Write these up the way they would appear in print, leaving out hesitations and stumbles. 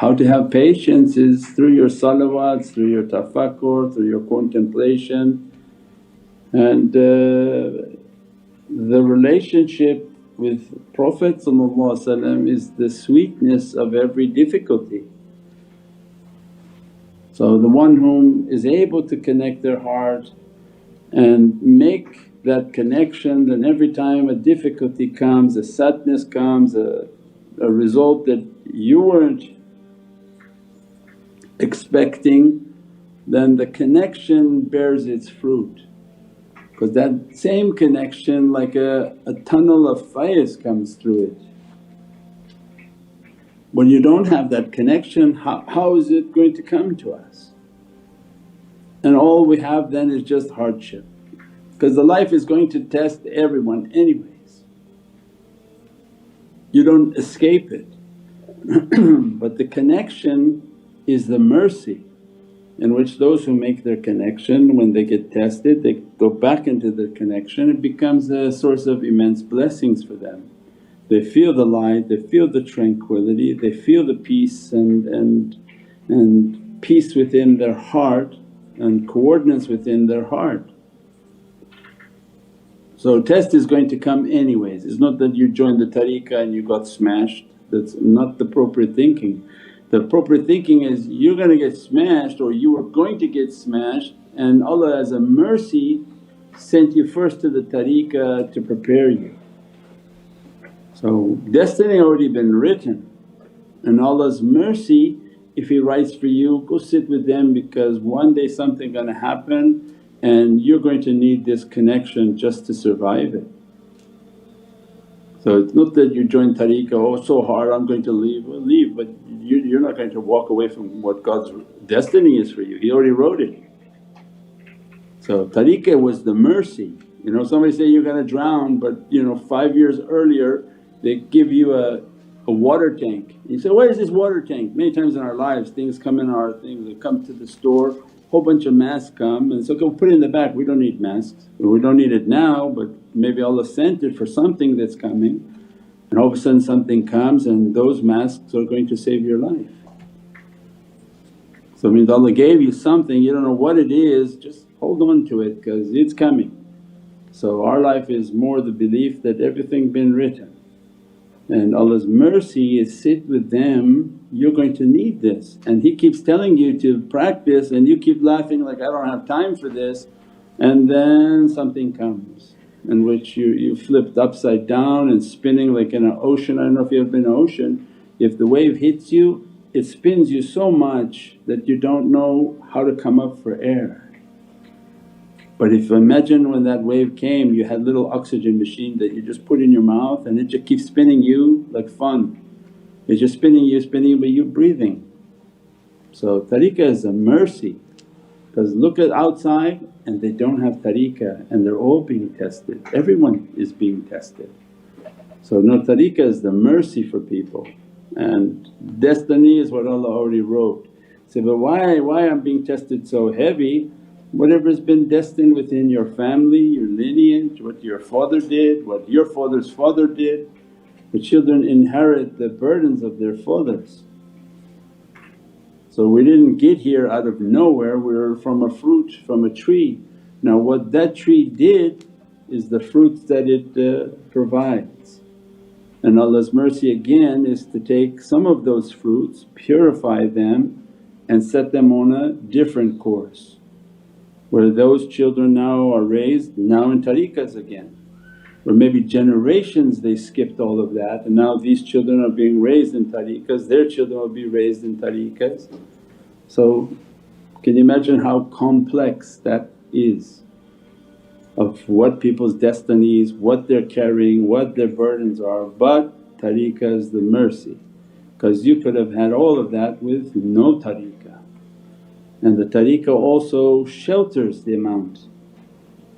How to have patience is through your salawats, through your tafakkur, through your contemplation. And the relationship with Prophet is the sweetness of every difficulty. So the one whom is able to connect their heart and make that connection, then every time a difficulty comes, a sadness comes, a result that you weren't expecting, then the connection bears its fruit. Because that same connection like a tunnel of faiz comes through it. When you don't have that connection, how is it going to come to us? And all we have then is just hardship, because the life is going to test everyone anyways. You don't escape it but the connection is the mercy in which those who make their connection, when they get tested they go back into their connection, it becomes a source of immense blessings for them. They feel the light, they feel the tranquility, they feel the peace and peace within their heart and coordinates within their heart. So test is going to come anyways, it's not that you joined the tariqah and you got smashed, that's not the appropriate thinking. The appropriate thinking is you're going to get smashed or you are going to get smashed, and Allah as a mercy sent you first to the tariqah to prepare you. So destiny already been written, and Allah's mercy, if He writes for you, go sit with them, because one day something gonna happen and you're going to need this connection just to survive it. So it's not that you join tariqah, oh so hard I'm going to leave, well leave, but you're not going to walk away from what God's destiny is for you, He already wrote it. So tariqah was the mercy. Somebody say you're gonna drown, but 5 years earlier they give you a water tank. You say, what is this water tank? Many times in our lives things come in our things, they come to the store, whole bunch of masks come and so go put it in the back, we don't need masks. We don't need it now, but maybe Allah sent it for something that's coming, and all of a sudden something comes and those masks are going to save your life. So it means Allah gave you something, you don't know what it is, just hold on to it because it's coming. So our life is more the belief that everything been written, and Allah's mercy is sit with them, you're going to need this. And He keeps telling you to practice and you keep laughing like, I don't have time for this, and then something comes in which you flipped upside down and spinning like in an ocean. I don't know if you've ever been in an ocean, if the wave hits you it spins you so much that you don't know how to come up for air. But if imagine when that wave came you had little oxygen machine that you just put in your mouth and it just keeps spinning you like fun. It's just spinning you but you're breathing. So tariqah is a mercy, because look at outside and they don't have tariqah and they're all being tested, everyone is being tested. So no, tariqah is the mercy for people, and destiny is what Allah already wrote. Say, but why I'm being tested so heavy? Whatever's been destined within your family, your lineage, what your father did, what your father's father did. The children inherit the burdens of their fathers. So we didn't get here out of nowhere, we were from a fruit, from a tree. Now what that tree did is the fruits that it provides. And Allah's mercy again is to take some of those fruits, purify them and set them on a different course, where those children now are raised now in tariqahs again. Or maybe generations they skipped all of that and now these children are being raised in tariqahs, their children will be raised in tariqahs. So can you imagine how complex that is, of what people's destinies, what they're carrying, what their burdens are. But tariqah is the mercy, because you could have had all of that with no tariqah. And the tariqah also shelters the amount.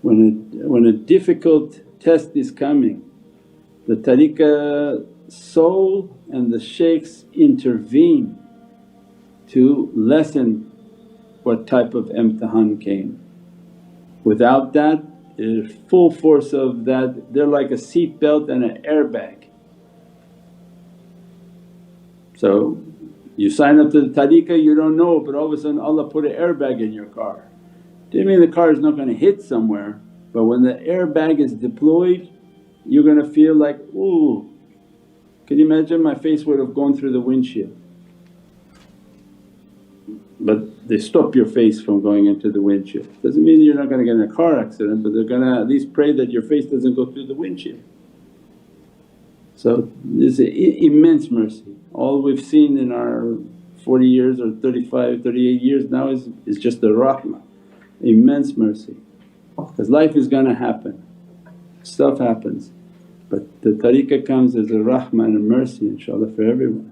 When a difficult test is coming, the tariqah soul and the shaykhs intervene to lessen what type of imtihan came. Without that, full force of that, they're like a seat belt and an airbag. So You sign up to the tariqah, you don't know, but all of a sudden Allah put an airbag in your car. Didn't mean the car is not going to hit somewhere, but when the airbag is deployed you're going to feel like, ooh. Can you imagine my face would have gone through the windshield. But they stop your face from going into the windshield. Doesn't mean you're not going to get in a car accident, but they're going to at least pray that your face doesn't go through the windshield. So this is immense mercy. All we've seen in our 40 years or 35, 38 years now is just the rahmah, immense mercy. Because life is going to happen, stuff happens, but the tariqah comes as a rahmah and a mercy inshaAllah for everyone.